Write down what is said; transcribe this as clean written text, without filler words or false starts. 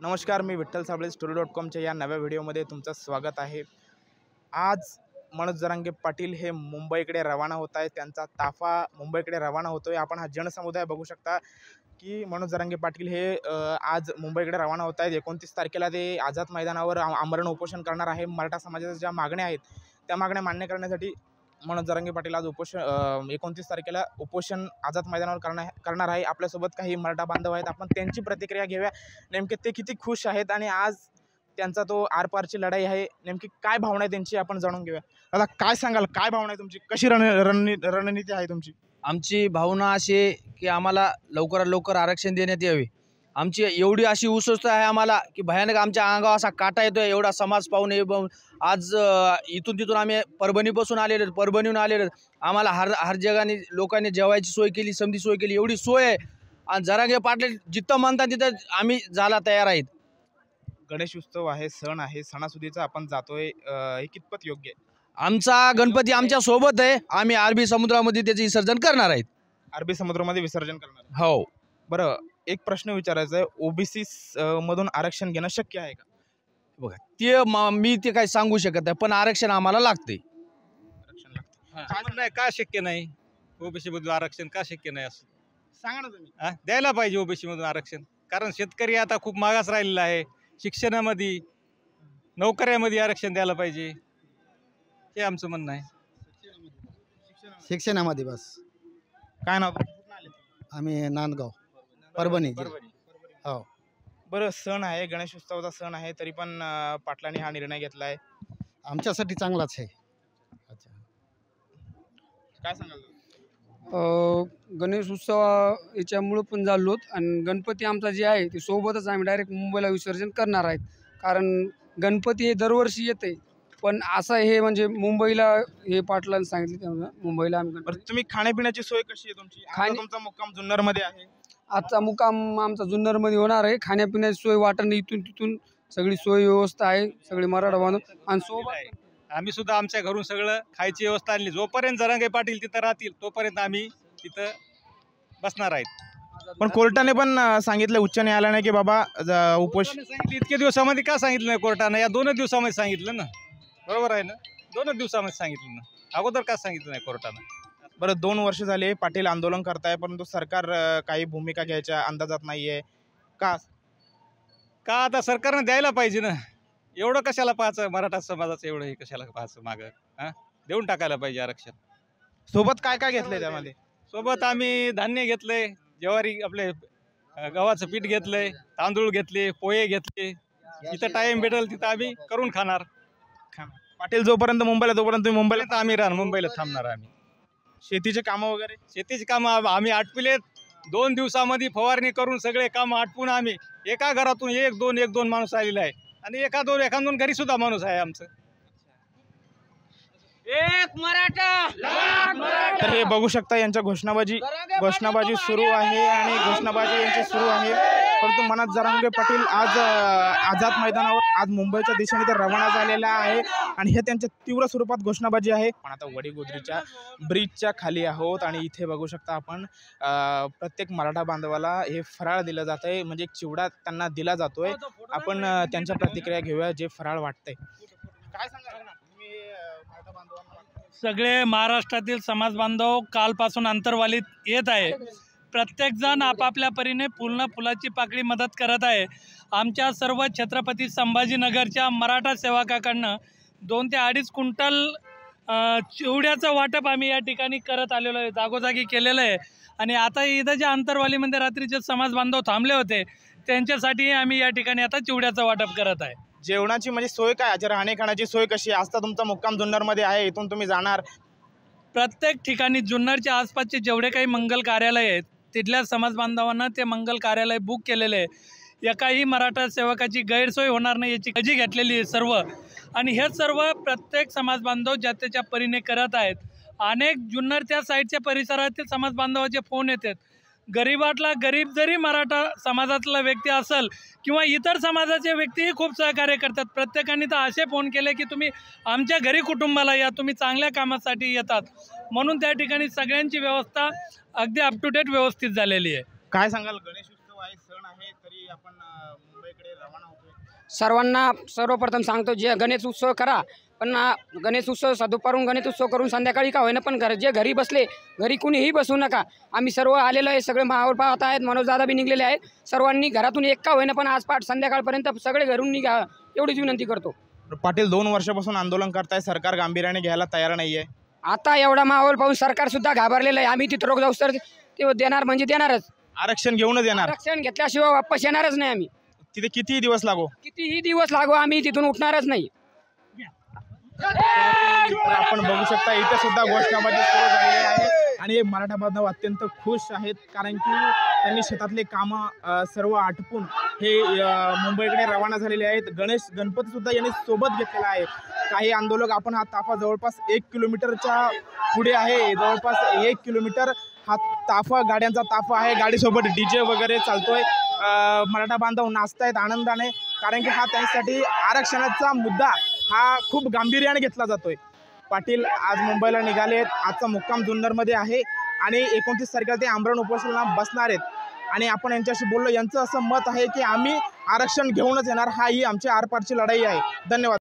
नमस्कार, मी विठ्ठल साबळे story.com या नव्या व्हिडिओमध्ये तुमचं स्वागत आहे। आज मनोज जरांगे पाटील हे मुंबईकडे रवाना होत आहेत। त्यांचा ताफा मुंबईकडे रवाना होतोय। आपण हा जनसमुदाय बघू शकता की मनोज जरांगे पाटील हे आज मुंबईकडे रवाना होत आहेत। 29 तारखेला ते आझाद मैदानावर आमरण उपोषण करणार आहे। मराठा समाजाच्या ज्या मागण्या आहेत त्या मागण्या मान्य करण्यासाठी मनोज जरांगे पाटील आज 29 तारखेला उपोषण आझाद मैदानावर करणार आहे। आपल्यासोबत काही मराठा बांधव आहेत, आपण त्यांची प्रतिक्रिया घेऊया। नेमके ते किती खुश आहेत आणि आज त्यांचा तो आरपारची लढाई आहे, नेमकी काय भावना आहे त्यांची आपण जाणून घेऊया। दादा, काय सांगाल, काय भावना आहे तुमची, कशी रणनीती आहे तुमची? आमची भावना अशी आहे की आम्हाला लवकरात लवकर आरक्षण देण्यात यावे। आमची एवढी अशी उत्सुकता आहे आम्हाला की भयानक आमच्या अंगावर असा काटा येतोय एवढा समाज पाहून। आज इथून तिथून आम्ही परभणीपासून आलेलो, परभणीहून आलेलो। आम्हाला हर जगाने लोकांनी जेवायची सोय केली, समधी सोय केली, एवढी सोय आहे। आणि जरांगे पाटील जिथं म्हणतात तिथं आम्ही जायला तयार आहेत। गणेश उत्सव आहे, सण आहे, सणासुदीचा आपण जातोय, हे कितपत योग्य आहे? आमचा गणपती आमच्या सोबत आहे, आम्ही अरबी समुद्रामध्ये त्याचे विसर्जन करणार आहेत। अरबी समुद्रामध्ये विसर्जन करणार? हो। बरं, एक प्रश्न विचारायचा आहे, ओबीसी मधून आरक्षण घेणं शक्य आहे का? बघा, ते मी ते काही सांगू शकत नाही, पण आरक्षण आम्हाला लागते। आरक्षण लागते नाही का शक्य नाही? ओबीसी मधून आरक्षण का शक्य नाही असं सांगा ना तुम्ही। द्यायला पाहिजे ओबीसी मधून आरक्षण, कारण शेतकरी आता खूप मागास राहिलेला आहे। शिक्षणामध्ये, नोकऱ्यामध्ये आरक्षण द्यायला पाहिजे, हे आमचं म्हणणं आहे। शिक्षणामध्ये बस। काय नाव? आम्ही नांदगाव, परभणी। हो। बरं, सण आहे, गणेश उत्सवाचा सण आहे, तरी पण पाटलांनी हा निर्णय घेतला आहे, आमच्यासाठी चांगलाच आहे। अच्छा, काय सांगाल? गणेश उत्सव याच्यामुळं पण झालो आणि गणपती आमचा जे आहे ते सोबतच आम्ही डायरेक्ट मुंबईला विसर्जन करणार आहेत। कारण गणपती हे दरवर्षी येते, पण असं हे म्हणजे मुंबईला हे पाटलांनी सांगितले त्यामुळे मुंबईला आम्ही। बरं, तुम्ही खाण्यापिण्याची सोय कशी आहे तुमची? तुमचा मुक्काम जुन्नरमध्ये आहे। आजचा मुक्काम आमचा जुन्नरमध्ये होणार आहे। खाण्यापिण्याची सोय वाटण इथून तिथून सगळी सोय व्यवस्था आहे, सगळी मराठा बांधव आणि सोबत आम्ही सुद्धा आमच्या घरून सगळं खायची व्यवस्था आणली। जोपर्यंत जरांगे पाटील तिथं राहतील तोपर्यंत आम्ही तिथं बसणार आहेत। पण कोर्टाने पण सांगितलं, उच्च न्यायालयाने, की बाबा उपोषण सांगितलं इतके दिवसामध्ये का सांगितलं नाही कोर्टानं? या 2 दिवसामध्ये सांगितलं ना, बरोबर आहे ना? 2 दिवसामध्ये सांगितलं ना, अगोदर का सांगितलं नाही कोर्टानं? बरं, 2 वर्ष झाले पाटील आंदोलन करताय, परंतु सरकार काही भूमिका घ्यायच्या अंदाजात नाहीये का? आता सरकारनं द्यायला पाहिजे ना, एवढं कशाला पाहायचं? मराठा समाजाचं एवढं हे कशाला पाहायचं मागं? देऊन टाकायला पाहिजे आरक्षण। सोबत काय काय घेतलंय त्यामध्ये? सोबत आम्ही धान्य घेतलंय, ज्वारी, आपले गव्हाचं पीठ घेतलंय, तांदूळ घेतले, पोहे घेतले। इथं टाइम भेटेल तिथं आम्ही करून खाणार। पाटील जोपर्यंत मुंबईला, तोपर्यंत तुम्ही मुंबईला? आम्ही मुंबईला थांबणार आम्ही। शेतीचे कामं वगैरे? शेतीची कामं आम्ही आटपिलेत। 2 दिवसामध्ये फवारणी करून सगळे काम आटपून आम्ही एका घरातून एक दोन माणूस आलेला आहे आणि एका दोन घरी सुद्धा माणूस आहे आमचं। एक मराठा। तर हे बघू शकता, यांच्या घोषणाबाजी सुरू आहे आणि घोषणाबाजी यांची सुरू आहे। परंतु मनोज जरांगे पाटील आज आझाद मैदानावर, आज मुंबईच्या दिशेने ते रवाना झालेला आहे आणि हे त्यांच्या तीव्र स्वरूपात घोषणाबाजी आहे। पण आता वडीगोद्रीच्या ब्रिजच्या खाली आहोत आणि इथे बघू शकता आपण प्रत्येक मराठा बांधवाला हे फराळ दिलं जात आहे, म्हणजे एक चिवडा त्यांना दिला जातोय। आपण त्यांच्या प्रतिक्रिया घेऊया, जे फराळ वाटतंय। काय सांगाल? सगळे महाराष्ट्रातील समाज बांधव कालपासून अंतरवालीत येत आहे। प्रत्येकजण आपापल्या परीने फुलाची पाकळी मदत करत आहे। आमच्या सर्व छत्रपती संभाजीनगरच्या मराठा सेवकाकडनं 2 ते 2.5 क्विंटल चिवड्याचं वाटप आम्ही या ठिकाणी करत आलेलो आहे, जागोजागी केलेलं आहे। आणि आता इथं ज्या अंतरवालीमध्ये रात्रीचे समाज बांधव थांबले होते त्यांच्यासाठी आम्ही या ठिकाणी आता चिवड्याचं वाटप करत आहे। जेवणाची म्हणजे सोय काय? राहणे खाण्याची सोय कशी? आज तर तुमचा मुक्काम जुन्नरमध्ये आहे, इथून तुम्ही जाणार? प्रत्येक ठिकाणी जुन्नरच्या आसपासचे जेवढे काही मंगल कार्यालय आहेत तिथल्या समाज बांधवांना ते मंगल कार्यालय बुक केलेले आहे। एकाही मराठा सेवकाची गैरसोय होणार नाही याची काळजी घेतलेली आहे सर्व। आणि हे सर्व प्रत्येक समाज बांधव ज्या त्याच्या परीने करत आहेत। अनेक जुन्नरच्या साईडच्या परिसरातील समाज बांधवाचे फोन येतात, गरीबातला गरीब जरी मराठा समाजातला व्यक्ती असेल किंवा इतर समाजाचे व्यक्तीही खूप सहकार्य करतात। प्रत्येकाने तर असे फोन केले की तुम्ही आमच्या घरी कुटुंबाला या, तुम्ही चांगल्या कामासाठी येतात, म्हणून त्या ठिकाणी सगळ्यांची व्यवस्था अगदी अप टू डेट व्यवस्थित झालेली आहे। काय सांगाल? गणेश उत्सव आहे, सण आहे, तरी आपण मुंबईकडे रवाना सर्वांना सर्वप्रथम सांगतो, जे गणेश उत्सव करा, पण गणेश उत्सव सदुपारून गणेश उत्सव करून संध्याकाळी का होईना, पण जे घरी बसले, घरी कुणीही बसू नका. आम्ही सर्व आलेलो आहे, सगळे माहोल पाहत आहेत, मनोजदादा बी निघलेले आहेत. सर्वांनी घरातून एक का होईना, पण आज पाठ संध्याकाळपर्यंत सगळे घरून निघा, एवढीच विनंती करतो. पाटील 2 वर्षापासून आंदोलन करताय, सरकार गांभीर्याने घ्यायला तयार नाहीये. आता एवढा माहोल पाहून सरकारसुद्धा घाबरलेलं आहे. आम्ही तिथं रोख जाऊ तर ते देणार म्हणजे देणारच. आरक्षण घेऊनच येणार. आरक्षण घेतल्याशिवाय वापस येणारच नाही. आम्ही तिथे कितीही दिवस लागो, कितीही दिवस लागो, आम्ही तिथून उठणारच नाही. तर आपण बघू शकता इथे सुद्धा घोषणाबाजी सुरू झालेली आहे आणि हे मराठा बांधव अत्यंत खुश आहेत, कारण की त्यांनी शेतातले कामं सर्व आटपून हे मुंबईकडे रवाना झालेले आहेत. गणपती सुद्धा यांनी सोबत घेतलेला आहे. काही आंदोलक, आपण हा ताफा जवळपास 1 किलोमीटरच्या पुढे आहे, जवळपास 1 किलोमीटर हा ताफा, गाड्यांचा ताफा आहे. गाडीसोबत DJ वगैरे चालतोय. मराठा बांधव नाचतायत आनंदाने, कारण की हा त्यांच्यासाठी आरक्षणाचा मुद्दा हा खूप गांभीर्याने घेतला जातोय. पाटील आज मुंबईला निघाले आहेत. आजचा मुक्काम जुन्नरमध्ये आहे आणि 29 तारखेला ते आमरण उपोषणाला बसणार आहेत. आणि आपण यांच्याशी बोललो, यांचं असं मत आहे की आम्ही आरक्षण घेऊनच येणार. हा ही आमची आरपारची लढाई आहे. धन्यवाद.